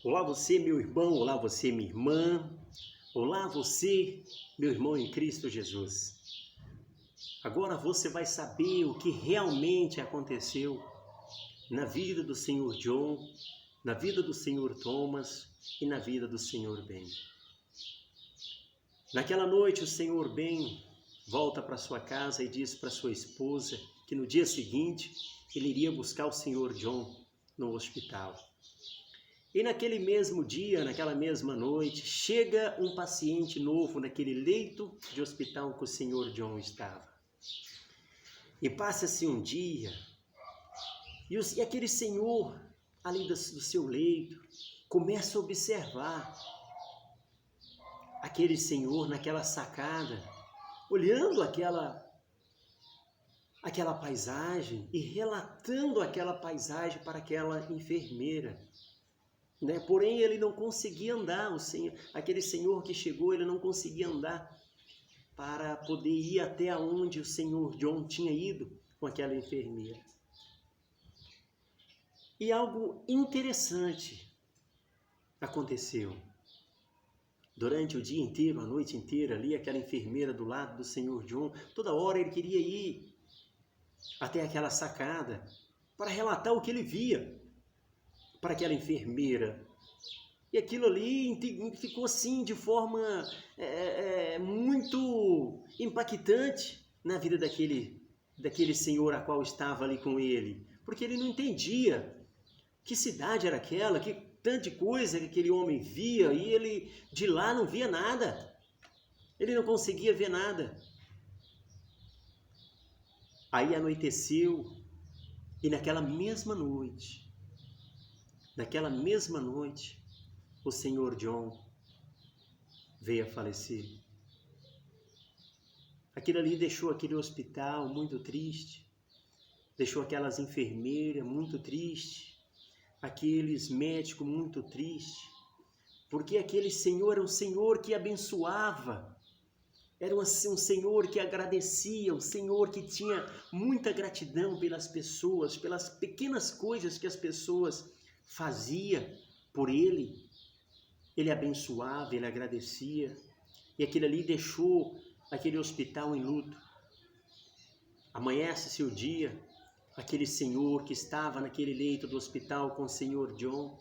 Olá você, meu irmão, olá você, minha irmã, olá você, meu irmão em Cristo Jesus. Agora você vai saber o que realmente aconteceu na vida do Senhor John, na vida do Senhor Thomas e na vida do Senhor Ben. Naquela noite o Senhor Ben volta para sua casa e diz para sua esposa que no dia seguinte ele iria buscar o Senhor John no hospital. E naquele mesmo dia, naquela mesma noite, chega um paciente novo naquele leito de hospital que o Senhor John estava. E passa-se um dia, e aquele senhor ali do seu leito começa a observar aquele senhor naquela sacada, olhando aquela paisagem e relatando aquela paisagem para aquela enfermeira. Porém, ele não conseguia andar, aquele senhor que chegou, ele não conseguia andar para poder ir até onde o senhor John tinha ido com aquela enfermeira. E algo interessante aconteceu. Durante o dia inteiro, a noite inteira, ali aquela enfermeira do lado do senhor John, toda hora ele queria ir até aquela sacada para relatar o que ele via para aquela enfermeira. E aquilo ali ficou assim de forma muito impactante na vida daquele senhor a qual estava ali com ele. Porque ele não entendia que cidade era aquela, que tanta coisa que aquele homem via, e ele de lá não via nada. Ele não conseguia ver nada. Aí anoiteceu, e naquela mesma noite, o senhor John veio a falecer. Aquilo ali deixou aquele hospital muito triste, deixou aquelas enfermeiras muito tristes, aqueles médicos muito tristes, porque aquele senhor era um senhor que abençoava, era um senhor que agradecia, um senhor que tinha muita gratidão pelas pessoas, pelas pequenas coisas que as pessoas faziam por ele. Ele abençoava, ele agradecia, e aquilo ali deixou aquele hospital em luto. Amanhece-se o dia, aquele senhor que estava naquele leito do hospital com o senhor John,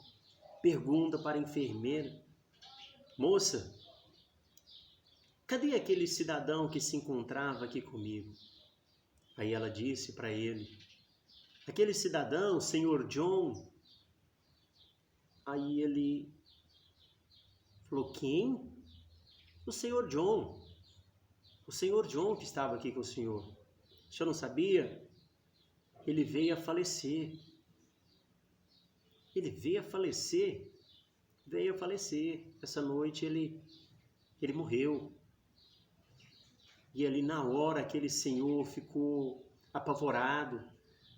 pergunta para a enfermeira: moça, cadê aquele cidadão que se encontrava aqui comigo? Aí ela disse para ele: aquele cidadão, o senhor John. Aí ele falou: quem? O senhor John. O senhor John que estava aqui com o senhor. O senhor não sabia? Ele veio a falecer. Ele veio a falecer. Veio a falecer. Essa noite ele morreu. E ali na hora aquele senhor ficou apavorado.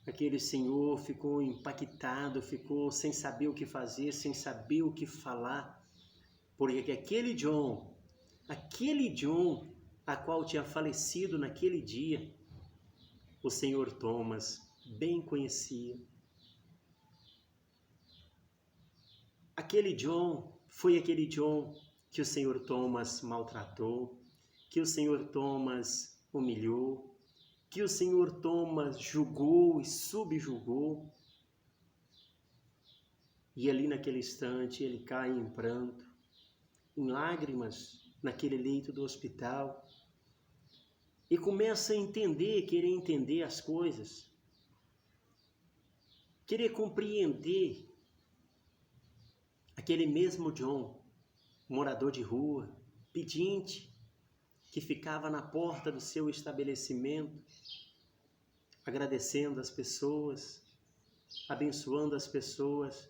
Aquele senhor ficou impactado, ficou sem saber o que fazer, sem saber o que falar. Porque aquele John a qual tinha falecido naquele dia, o senhor Thomas bem conhecia. Aquele John foi aquele John que o senhor Thomas maltratou, que o senhor Thomas humilhou, que o senhor Thomas julgou e subjugou. E ali naquele instante ele cai em pranto, em lágrimas, naquele leito do hospital, e começa a querer entender as coisas, querer compreender aquele mesmo John, morador de rua, pedinte, que ficava na porta do seu estabelecimento, agradecendo as pessoas, abençoando as pessoas.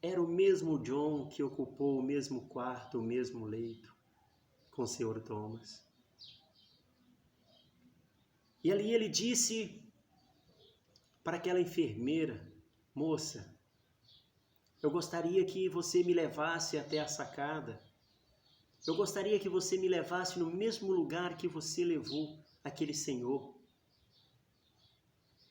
Era o mesmo John que ocupou o mesmo quarto, o mesmo leito com o senhor Thomas. E ali ele disse para aquela enfermeira: moça, eu gostaria que você me levasse até a sacada. Eu gostaria que você me levasse no mesmo lugar que você levou aquele senhor.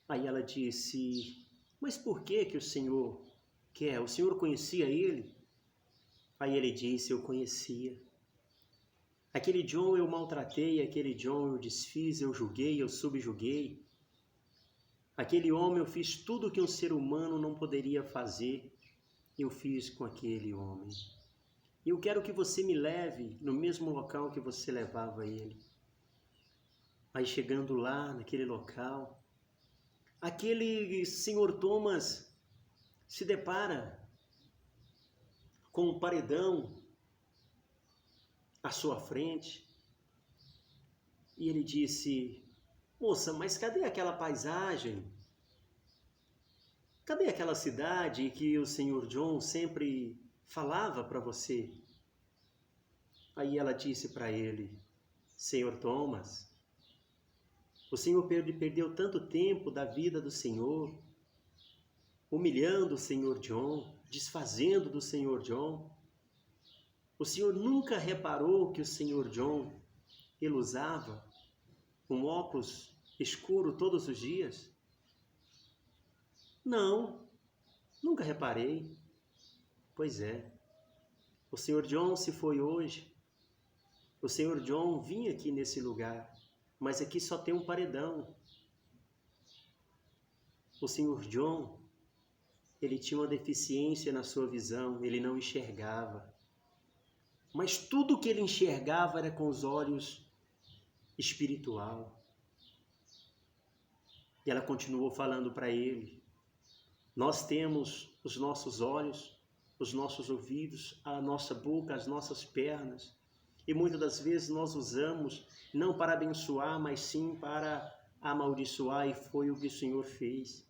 Aí ela disse: mas por que o senhor quer? O senhor conhecia ele? Aí ele disse: eu conhecia. Aquele John eu maltratei, aquele John eu desfiz, eu julguei, eu subjuguei. Aquele homem eu fiz tudo que um ser humano não poderia fazer, eu fiz com aquele homem. E eu quero que você me leve no mesmo local que você levava ele. Aí chegando lá, naquele local, aquele senhor Thomas se depara com um paredão à sua frente. E ele disse: moça, mas cadê aquela paisagem? Cadê aquela cidade que o senhor John sempre falava para você? Aí ela disse para ele: senhor Thomas, o senhor perdeu tanto tempo da vida do senhor, humilhando o senhor John, desfazendo do senhor John. O senhor nunca reparou que o senhor John, ele usava um óculos escuro todos os dias? Não, nunca reparei. Pois é, o senhor John se foi hoje. O senhor John vinha aqui nesse lugar, mas aqui só tem um paredão. O senhor John, ele tinha uma deficiência na sua visão, ele não enxergava. Mas tudo que ele enxergava era com os olhos espiritual. E ela continuou falando para ele: nós temos os nossos olhos, os nossos ouvidos, a nossa boca, as nossas pernas. E muitas das vezes nós usamos não para abençoar, mas sim para amaldiçoar, e foi o que o Senhor fez.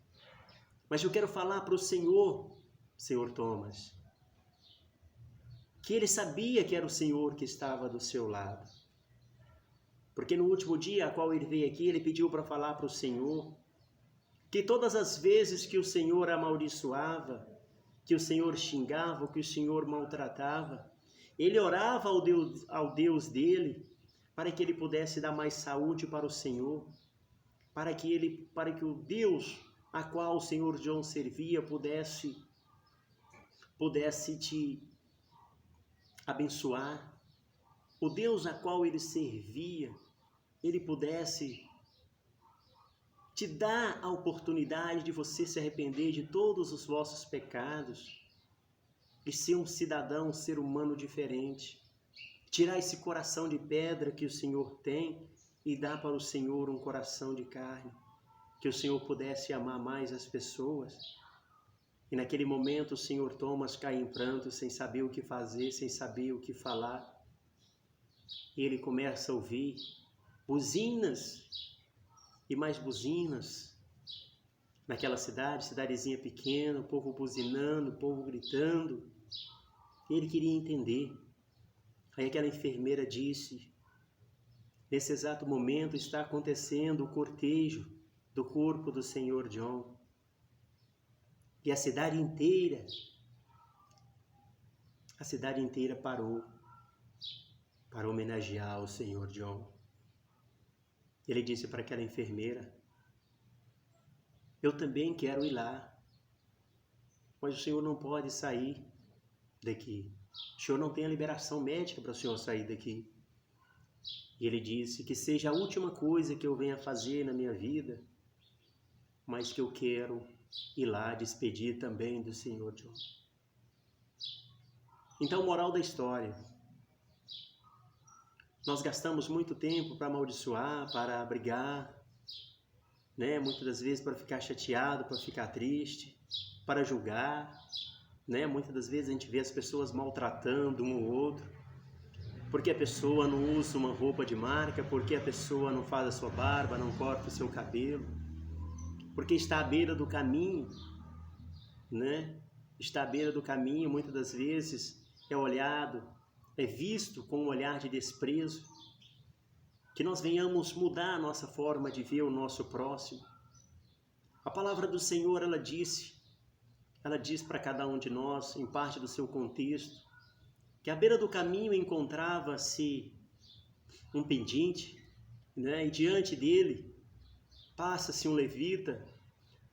Mas eu quero falar para o Senhor Thomas, que ele sabia que era o Senhor que estava do seu lado. Porque no último dia a qual ele veio aqui, ele pediu para falar para o Senhor que todas as vezes que o Senhor amaldiçoava, que o Senhor xingava, que o Senhor maltratava, ele orava ao Deus dele para que ele pudesse dar mais saúde para o Senhor, para que o Deus a qual o Senhor John servia pudesse te abençoar. O Deus a qual ele servia, ele pudesse te dar a oportunidade de você se arrepender de todos os vossos pecados e ser um cidadão, um ser humano diferente. Tirar esse coração de pedra que o Senhor tem e dar para o Senhor um coração de carne. Que o Senhor pudesse amar mais as pessoas. E naquele momento o senhor Thomas cai em pranto, sem saber o que fazer, sem saber o que falar. E ele começa a ouvir buzinas e mais buzinas. Naquela cidadezinha pequena, o povo buzinando, o povo gritando. Ele queria entender. Aí aquela enfermeira disse: nesse exato momento está acontecendo o cortejo do corpo do senhor John. E a cidade inteira parou para homenagear o senhor John. Ele disse para aquela enfermeira: eu também quero ir lá, mas o senhor não pode sair daqui. O senhor não tem a liberação médica para o senhor sair daqui. E ele disse: que seja a última coisa que eu venha fazer na minha vida, mas que eu quero ir lá despedir também do senhor John. Então, moral da história: nós gastamos muito tempo para amaldiçoar, para brigar, né? Muitas das vezes para ficar chateado, para ficar triste, para julgar, né? Muitas das vezes a gente vê as pessoas maltratando um ou outro, porque a pessoa não usa uma roupa de marca, porque a pessoa não faz a sua barba, não corta o seu cabelo, porque está à beira do caminho, né? Está à beira do caminho, muitas das vezes é olhado, é visto com um olhar de desprezo. Que nós venhamos mudar a nossa forma de ver o nosso próximo. A palavra do Senhor, ela diz para cada um de nós, em parte do seu contexto, que à beira do caminho encontrava-se um pendente, né? E diante dele passa-se um levita,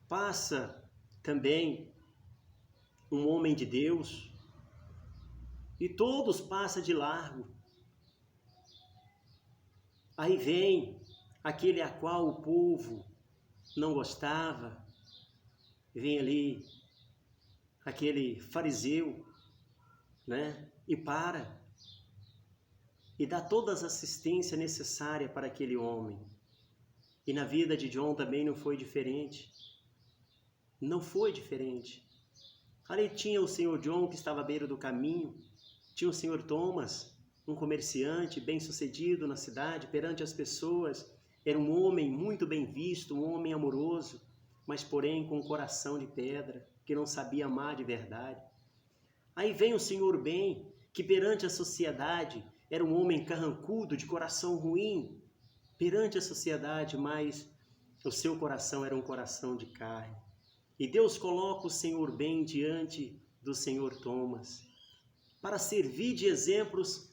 passa também um homem de Deus. e todos passam de largo. Aí vem aquele a qual o povo não gostava, vem ali aquele fariseu, né? E dá toda a assistência necessária para aquele homem. E na vida de John também não foi diferente. Não foi diferente. Ali tinha o senhor John, que estava à beira do caminho, tinha o senhor Thomas, um comerciante bem-sucedido na cidade, perante as pessoas, era um homem muito bem visto, um homem amoroso, mas porém com um coração de pedra, que não sabia amar de verdade. Aí vem o senhor bem, que perante a sociedade era um homem carrancudo, de coração ruim, perante a sociedade, mas o seu coração era um coração de carne. E Deus coloca o senhor bem diante do senhor Thomas, para servir de exemplos,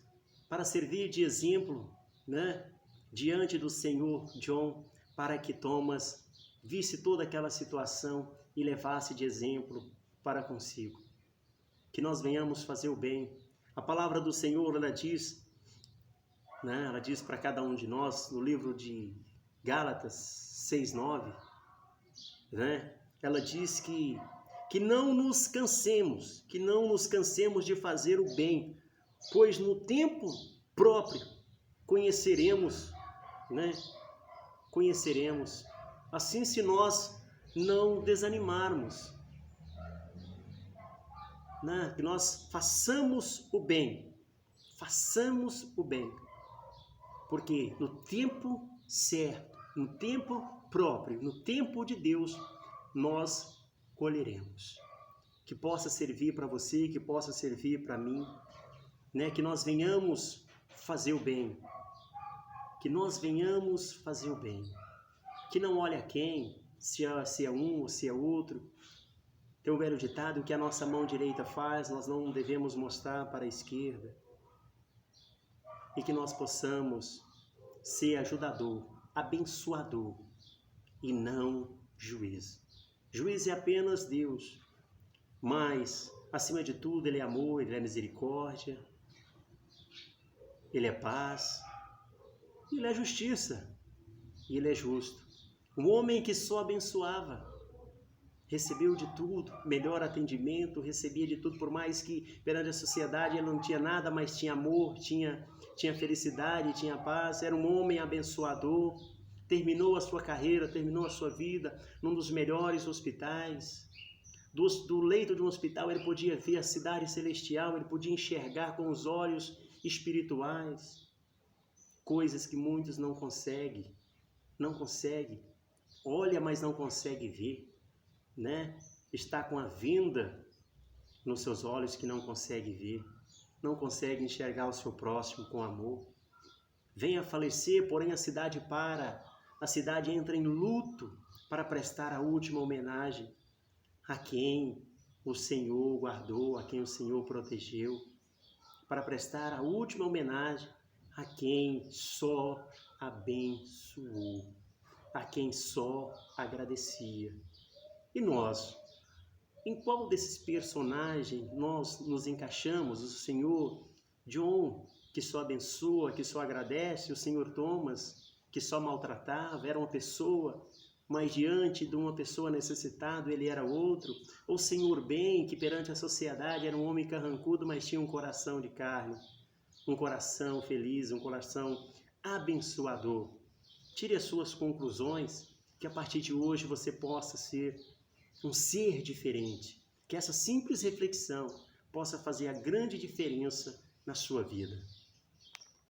né, diante do senhor John, para que Thomas visse toda aquela situação e levasse de exemplo para consigo. Que nós venhamos fazer o bem. A palavra do Senhor, ela diz para cada um de nós, no livro de Gálatas 6:9, né? Ela diz que não nos cansemos, de fazer o bem, pois no tempo próprio conheceremos, né? Conheceremos. Assim, se nós não desanimarmos, né? Que nós façamos o bem, porque no tempo certo, no tempo próprio, no tempo de Deus, nós colheremos. Que possa servir para você, que possa servir para mim, né? Que nós venhamos fazer o bem, que não olhe a quem, se é um ou se é outro. Tem um velho ditado: que a nossa mão direita faz, nós não devemos mostrar para a esquerda. E que nós possamos ser ajudador, abençoador e não juiz. Juiz é apenas Deus, mas acima de tudo Ele é amor, Ele é misericórdia, Ele é paz, Ele é justiça e Ele é justo. Um homem que só abençoava, recebeu de tudo, melhor atendimento, recebia de tudo, por mais que perante a sociedade ele não tinha nada, mas tinha amor, tinha felicidade, tinha paz. Era um homem abençoador, terminou a sua carreira, terminou a sua vida num dos melhores hospitais. Do leito de um hospital ele podia ver a cidade celestial, ele podia enxergar com os olhos espirituais, coisas que muitos não conseguem, olha, mas não consegue ver, né? Está com a venda nos seus olhos que não consegue ver, não consegue enxergar o seu próximo com amor. Vem a falecer, porém a cidade entra em luto para prestar a última homenagem a quem o Senhor guardou, a quem o Senhor protegeu, para prestar a última homenagem a quem só abençoou, a quem só agradecia. E nós, em qual desses personagens nós nos encaixamos? O senhor John, que só abençoa, que só agradece, o senhor Thomas, que só maltratava, era uma pessoa, mas diante de uma pessoa necessitada ele era outro, ou o senhor bem, que perante a sociedade era um homem carrancudo, mas tinha um coração de carne, um coração feliz, um coração abençoador. Tire as suas conclusões, que a partir de hoje você possa ser um ser diferente, que essa simples reflexão possa fazer a grande diferença na sua vida.